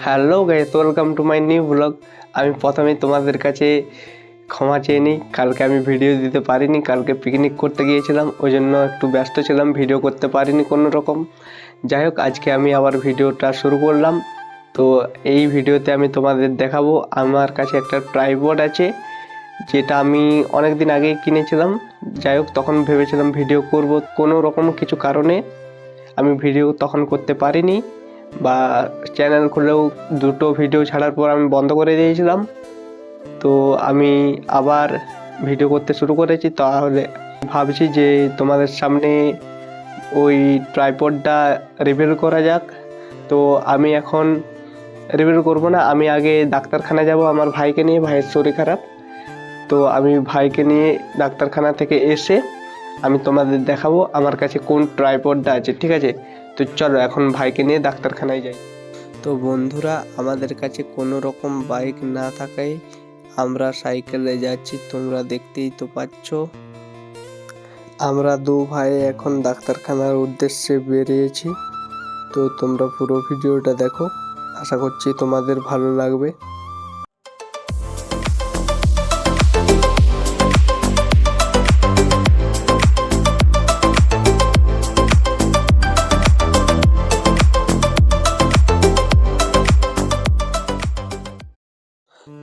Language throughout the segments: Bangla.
Hello guys, welcome to my new blog. আমি প্রথমে তোমাদের কাছে ক্ষমা চেয়ে নিই, কালকে আমি ভিডিও দিতে পারিনি। কালকে পিকনিক করতে গিয়েছিলাম, ওই জন্য একটু ব্যস্ত ছিলাম, ভিডিও করতে পারিনি কোনো রকম। যাই হোক, আজকে আমি আবার ভিডিওটা শুরু করলাম। তো এই ভিডিওতে আমি তোমাদের দেখাবো আমার কাছে একটা ট্রাইপড আছে, যেটা আমি অনেক দিন আগেই কিনেছিলাম। যাই হোক, তখন ভেবেছিলাম ভিডিও করব, কোনো রকম কিছু কারণে আমি ভিডিও তখন করতে পারিনি, বা চ্যানেল খুলেও দুটো ভিডিও ছাড়ার পর আমি বন্ধ করে দিয়েছিলাম। তো আমি আবার ভিডিও করতে শুরু করেছি, তাহলে ভাবছি যে তোমাদের সামনে ওই ট্রাইপডটা রিভিউ করা যাক। তো আমি এখন রিভিউ করব না, আমি আগে ডাক্তারখানা যাব আমার ভাইকে নিয়ে। ভাইয়ের শরীর খারাপ, তো আমি ভাইকে নিয়ে ডাক্তারখানা থেকে এসে আমি তোমাদের দেখাবো আমার কাছে কোন ট্রাইপডটা আছে, ঠিক আছে? তো চলো এখন ভাইকে নিয়ে ডাক্তারখানায় যাই। তো বন্ধুরা, আমাদের কাছে কোনো রকম বাইক না থাকায় আমরা সাইকেলে যাচ্ছি, তোমরা দেখতেই তো পাচ্ছ। আমরা দু ভাই এখন ডাক্তারখানার উদ্দেশ্যে বেরিয়েছি। তো তোমরা পুরো ভিডিওটা দেখো, আশা করছি তোমাদের ভালো লাগবে।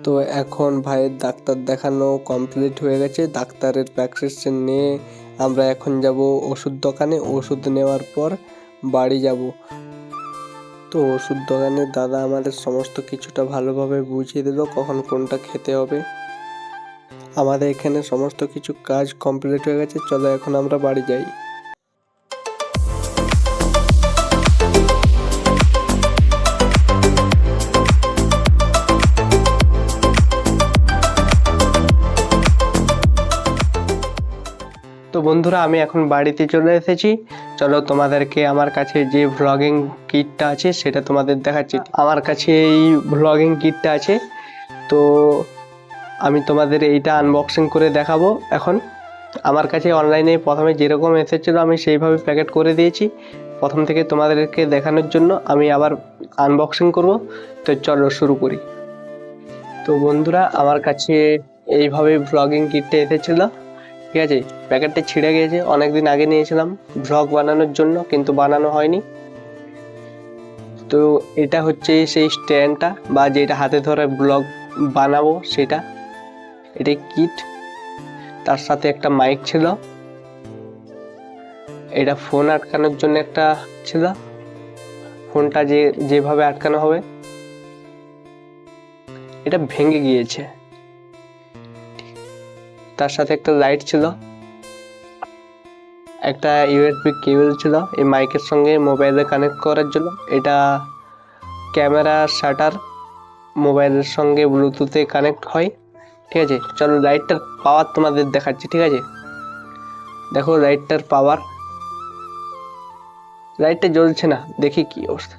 তো এখন ভাইয়ের ডাক্তার দেখানো কমপ্লিট হয়ে গেছে। ডাক্তারের প্রেসক্রিপশন নিয়ে আমরা এখন যাব ওষুধ দোকানে। ওষুধ নেওয়ার পর বাড়ি যাব। তো ওষুধ দোকানে দাদা আমাদের সমস্ত কিছুটা ভালোভাবে বুঝিয়ে দিল, কখন কোনটা খেতে হবে। আমাদের এখানে সমস্ত কিছু কাজ কমপ্লিট হয়ে গেছে, চলো এখন আমরা বাড়ি যাই। তো বন্ধুরা, আমি এখন বাড়িতে চলে এসেছি। চলো তোমাদেরকে আমার কাছে যে ভ্লগিং কিটটা আছে সেটা তোমাদের দেখাচ্ছি। আমার কাছে এই ভ্লগিং কিটটা আছে, তো আমি তোমাদের এইটা আনবক্সিং করে দেখাবো। এখন আমার কাছে অনলাইনে প্রথমে যেরকম এসেছিলো আমি সেইভাবে প্যাকেট করে দিয়েছি। প্রথম থেকে তোমাদেরকে দেখানোর জন্য আমি আবার আনবক্সিং করব। তো চলো শুরু করি। তো বন্ধুরা, আমার কাছে এইভাবে ভ্লগিং কিটটা এসেছিলো, ঠিক আছে? প্যাকেটটা ছিঁড়ে গিয়েছে, অনেকদিন আগে নিয়েছিলাম ভ্লগ বানানোর জন্য, কিন্তু বানানো হয়নি। তো এটা হচ্ছে সেই স্ট্যান্ডটা, বা যেটা হাতে ধরে ব্লগ বানাবো সেটা। এটাই কিট, তার সাথে একটা মাইক ছিল, এটা ফোন আটকানোর জন্য একটা ছিল, ফোনটা যেভাবে আটকানো হবে। এটা ভেঙে গিয়েছে। তার সাথে একটা লাইট ছিল, একটা ইউএসবি কেবল ছিল এই মাইকের সঙ্গে মোবাইলে কানেক্ট করার জন্য। এটা ক্যামেরা শাটার, মোবাইলের সঙ্গে ব্লুটুথে কানেক্ট হয়, ঠিক আছে? চলো লাইটটার পাওয়ার তোমাদের দেখাচ্ছি, ঠিক আছে? দেখো লাইটটার পাওয়ার, লাইটটা জ্বলছে না, দেখি কি অবস্থা।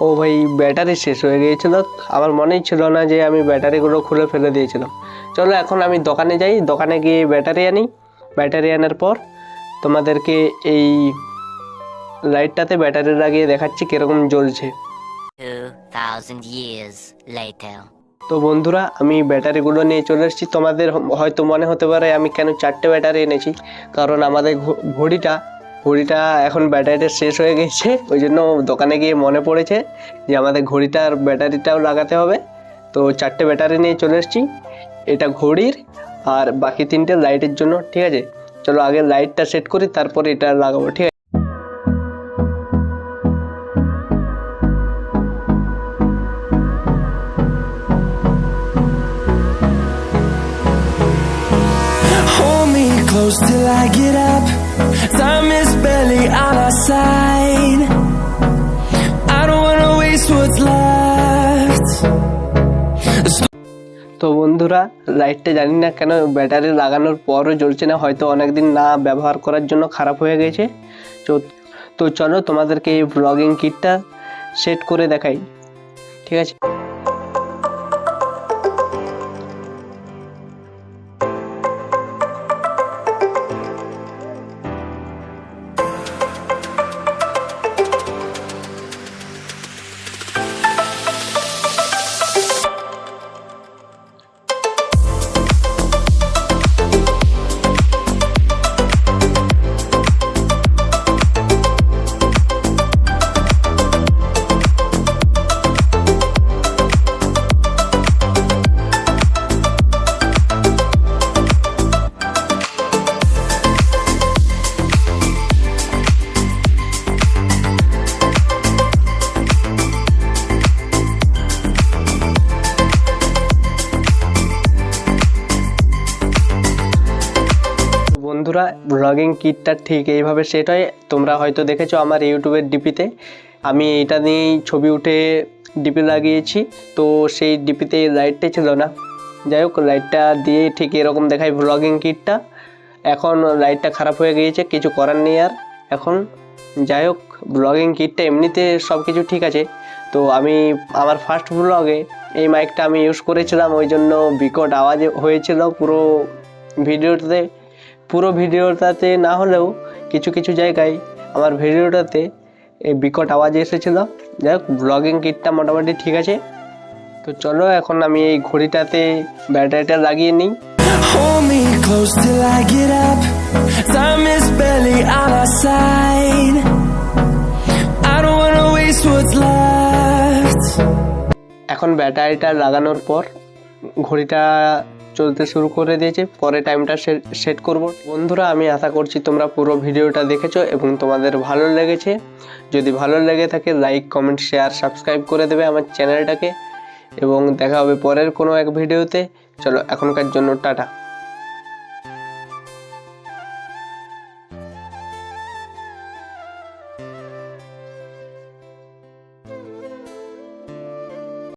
ও ভাই, ব্যাটারি শেষ হয়ে গিয়েছিল, আমার মনেই ছিল না যে আমি ব্যাটারিগুলো খুলে ফেলে দিয়েছিলাম। চলো এখন আমি দোকানে যাই, দোকানে গিয়ে ব্যাটারি আনি। ব্যাটারি আনার পর তোমাদেরকে এই লাইটটাতে ব্যাটারি লাগিয়ে দেখাচ্ছি কিরকম জ্বলছে। 2000 years later. তো বন্ধুরা, আমি ব্যাটারিগুলো নিয়ে চলে এসেছি। তোমাদের হয়তো মনে হতে পারে আমি কেন 4টে ব্যাটারি এনেছি, কারণ আমাদের ঘড়িটা এখন ব্যাটারিটা শেষ হয়ে গেছে, ওই জন্য দোকানে গিয়ে মনে পড়েছে যে আমাদের ঘড়িটার ব্যাটারিটাও লাগাতে হবে। তো 4টে ব্যাটারি নিয়ে চলে এসেছি, এটা ঘড়ির আর বাকি 3টে লাইটের জন্য, ঠিক আছে? চলো আগে লাইটটা সেট করি, তারপরে এটা লাগাবো, ঠিক আছে? Hold me close till I get up. Time is barely on our side. I don't wanna waste what's left. তো বন্ধুরা, লাইটটা জানি না কেন ব্যাটারি লাগানোর পরও জ্বলছে না, হয়তো অনেকদিন না ব্যবহার করার জন্য খারাপ হয়ে গেছে। তো চলো তোমাদেরকে এই ব্লগিং কিটটা সেট করে দেখাই, ঠিক আছে? বন্ধুরা ব্লগিং কিটটা ঠিক এইভাবে সেট হয়। তোমরা হয়তো দেখেছো আমার ইউটিউবের ডিপিতে আমি এটা নিয়েই ছবি উঠে ডিপি লাগিয়েছি। তো সেই ডিপিতে লাইটটা ছিল না, যাই হোক লাইটটা দিয়ে ঠিক এরকম দেখায় ব্লগিং কিটটা। এখন লাইটটা খারাপ হয়ে গিয়েছে, কিছু করার নেই আর এখন। যাই হোক ব্লগিং কিটটা এমনিতে সব কিছু ঠিক আছে। তো আমি আমার ফার্স্ট ব্লগে এই মাইকটা আমি ইউজ করেছিলাম, ওই জন্য বিকট আওয়াজ হয়েছিল পুরো ভিডিওটাতে না হলেও কিছু কিছু জায়গায় আমার ভিডিওটাতে এই বিকট আওয়াজ এসেছিলো। যাই হোক ব্লগিং কিটটা মোটামুটি ঠিক আছে। তো চলো এখন আমি এই ঘড়িটাতে ব্যাটারিটা লাগিয়ে নিই। Hold me close till I get up. Time is barely on our side. I don't wanna waste what's left. এখন ব্যাটারিটা লাগানোর পর ঘড়িটা চলতে শুরু করে দিয়েছে, পরে টাইমটা সেট করব। বন্ধুরা আমি আশা করছি তোমরা পুরো ভিডিওটা দেখেছো এবং তোমাদের ভালো লেগেছে। যদি ভালো লেগে থাকে লাইক কমেন্ট শেয়ার সাবস্ক্রাইব করে দেবে আমার চ্যানেলটাকে, এবং দেখা হবে পরের কোনো এক ভিডিওতে। চলো এখনকার জন্য টাটা।